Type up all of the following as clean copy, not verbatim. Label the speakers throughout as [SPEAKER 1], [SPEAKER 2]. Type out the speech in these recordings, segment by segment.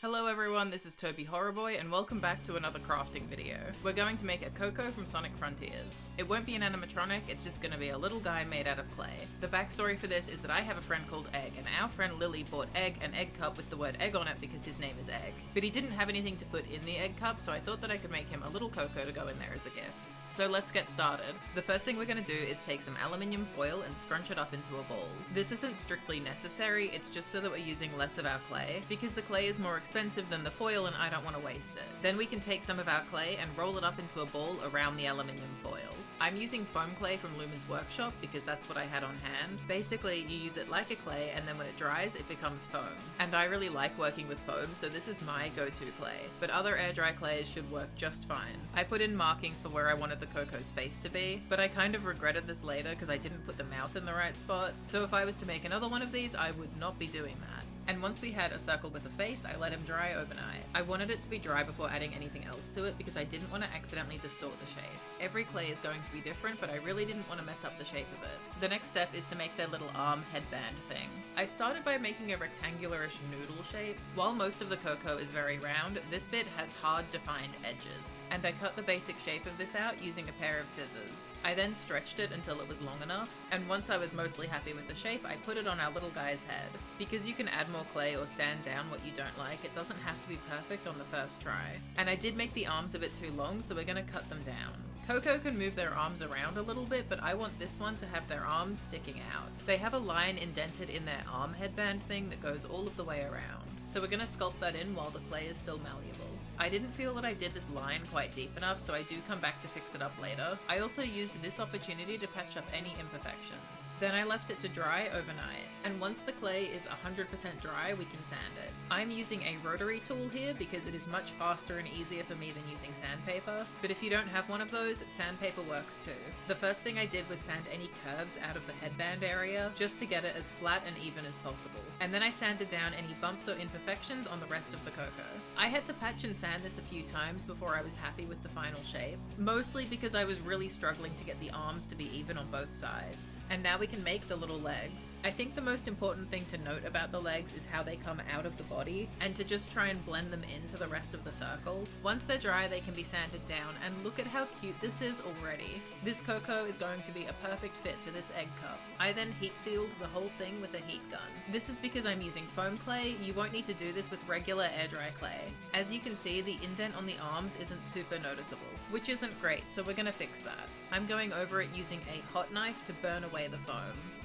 [SPEAKER 1] Hello everyone, this is Toby Horrorboy and welcome back to another crafting video. We're going to make a Koco from Sonic Frontiers. It won't be an animatronic, it's just going to be a little guy made out of clay. The backstory for this is that I have a friend called Egg, and our friend Lily bought Egg an egg cup with the word egg on it because his name is Egg. But he didn't have anything to put in the egg cup, so I thought that I could make him a little Koco to go in there as a gift. So let's get started. The first thing we're going to do is take some aluminium foil and scrunch it up into a ball. This isn't strictly necessary, it's just so that we're using less of our clay, because the clay is more expensive than the foil and I don't want to waste it. Then we can take some of our clay and roll it up into a ball around the aluminium foil. I'm using foam clay from Lumen's workshop because that's what I had on hand. Basically, you use it like a clay and then when it dries, it becomes foam. And I really like working with foam, so this is my go-to clay. But other air dry clays should work just fine. I put in markings for where I wanted the Koco's face to be, but I kind of regretted this later because I didn't put the mouth in the right spot. So if I was to make another one of these, I would not be doing that. And once we had a circle with a face, I let him dry overnight. I wanted it to be dry before adding anything else to it because I didn't want to accidentally distort the shape. Every clay is going to be different, but I really didn't want to mess up the shape of it. The next step is to make their little arm headband thing. I started by making a rectangularish noodle shape. While most of the Koco is very round, this bit has hard defined edges. And I cut the basic shape of this out using a pair of scissors. I then stretched it until it was long enough, and once I was mostly happy with the shape, I put it on our little guy's head. Because you can add more clay or sand down what you don't like, it doesn't have to be perfect on the first try. And I did make the arms a bit too long, so we're gonna cut them down. Koco can move their arms around a little bit, but I want this one to have their arms sticking out. They have a line indented in their arm headband thing that goes all of the way around. So we're gonna sculpt that in while the clay is still malleable. I didn't feel that I did this line quite deep enough, so I do come back to fix it up later. I also used this opportunity to patch up any imperfections. Then I left it to dry overnight, and once the clay is 100% dry, we can sand it. I'm using a rotary tool here because it is much faster and easier for me than using sandpaper, but if you don't have one of those, sandpaper works too. The first thing I did was sand any curves out of the headband area, just to get it as flat and even as possible. And then I sanded down any bumps or imperfections on the rest of the Koco. I had to patch and sand this a few times before I was happy with the final shape, mostly because I was really struggling to get the arms to be even on both sides. And now we can make the little legs. I think the most important thing to note about the legs is how they come out of the body, and to just try and blend them into the rest of the circle. Once they're dry, they can be sanded down, and look at how cute this is already. This Koco is going to be a perfect fit for this egg cup. I then heat sealed the whole thing with a heat gun. This is because I'm using foam clay. You won't need to do this with regular air dry clay. As you can see, the indent on the arms isn't super noticeable, which isn't great, so we're gonna fix that. I'm going over it using a hot knife to burn away the foam.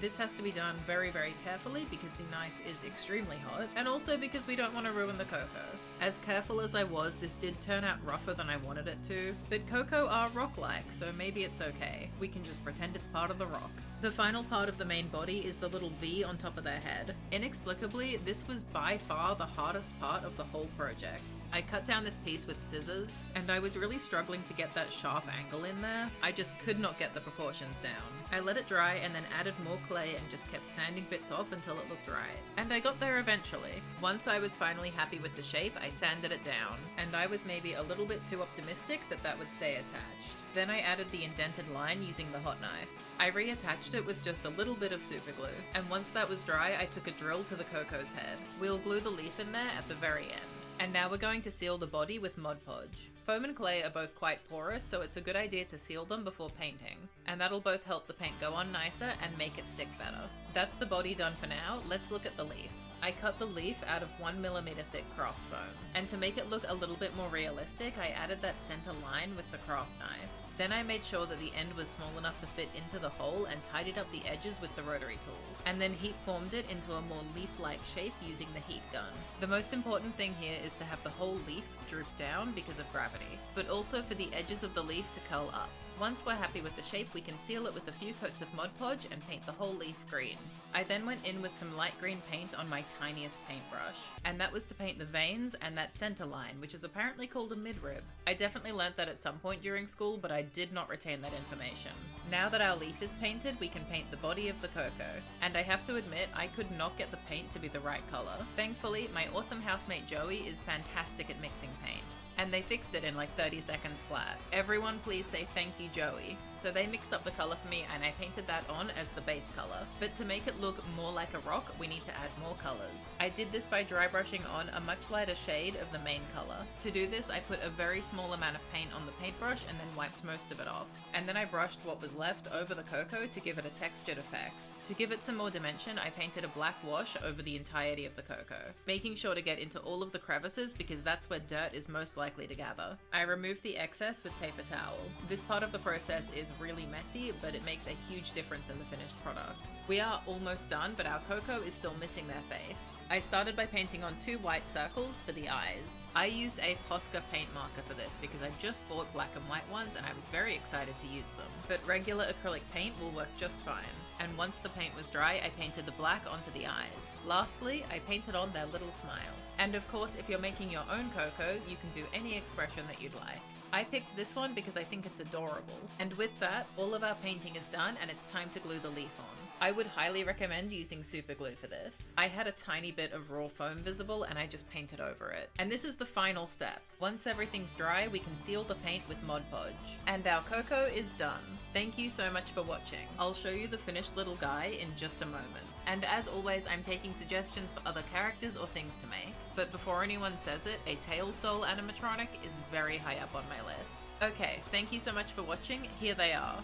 [SPEAKER 1] This has to be done very, very carefully because the knife is extremely hot, and also because we don't want to ruin the Koco. As careful as I was, this did turn out rougher than I wanted it to, but Koco are rock-like, so maybe it's okay. We can just pretend it's part of the rock. The final part of the main body is the little V on top of their head. Inexplicably, this was by far the hardest part of the whole project. I cut down this piece with scissors, and I was really struggling to get that sharp angle in there. I just could not get the proportions down. I let it dry and then added more clay and just kept sanding bits off until it looked right. And I got there eventually. Once I was finally happy with the shape, I sanded it down, and I was maybe a little bit too optimistic that that would stay attached. Then I added the indented line using the hot knife. I reattached it with just a little bit of super glue, and once that was dry, I took a drill to the Koco's head. We'll glue the leaf in there at the very end. And now we're going to seal the body with Mod Podge. Foam and clay are both quite porous, so it's a good idea to seal them before painting. And that'll both help the paint go on nicer and make it stick better. That's the body done for now. Let's look at the leaf. I cut the leaf out of 1mm thick craft foam. And to make it look a little bit more realistic, I added that center line with the craft knife. Then I made sure that the end was small enough to fit into the hole and tidied up the edges with the rotary tool. And then heat formed it into a more leaf-like shape using the heat gun. The most important thing here is to have the whole leaf droop down because of gravity, but also for the edges of the leaf to curl up. Once we're happy with the shape, we can seal it with a few coats of Mod Podge and paint the whole leaf green. I then went in with some light green paint on my tiniest paintbrush, and that was to paint the veins and that center line, which is apparently called a midrib. I definitely learnt that at some point during school, but I did not retain that information. Now that our leaf is painted, we can paint the body of the Koco, and I have to admit, I could not get the paint to be the right color. Thankfully, my awesome housemate Joey is fantastic at mixing paint. and they fixed it in like 30 seconds flat. Everyone please say thank you, Joey. So they mixed up the color for me and I painted that on as the base color. But to make it look look more like a rock, we need to add more colors. I did this by dry brushing on a much lighter shade of the main color. To do this, I put a very small amount of paint on the paintbrush and then wiped most of it off. And then I brushed what was left over the Koco to give it a textured effect. To give it some more dimension, I painted a black wash over the entirety of the Koco, making sure to get into all of the crevices because that's where dirt is most likely to gather. I removed the excess with paper towel. This part of the process is really messy, but it makes a huge difference in the finished product. We are almost done, but our Koco is still missing their face. I started by painting on 2 white circles for the eyes. I used a Posca paint marker for this because I just bought black and white ones and I was very excited to use them. But regular acrylic paint will work just fine. And once the paint was dry, I painted the black onto the eyes. Lastly, I painted on their little smile. And of course, if you're making your own Koco, you can do any expression that you'd like. I picked this one because I think it's adorable. And with that, all of our painting is done and it's time to glue the leaf on. I would highly recommend using super glue for this. I had a tiny bit of raw foam visible and I just painted over it. And this is the final step. Once everything's dry, we can seal the paint with Mod Podge. And our Koco is done. Thank you so much for watching. I'll show you the finished little guy in just a moment. And as always, I'm taking suggestions for other characters or things to make. But before anyone says it, a Tails doll animatronic is very high up on my list. Okay, thank you so much for watching. Here they are.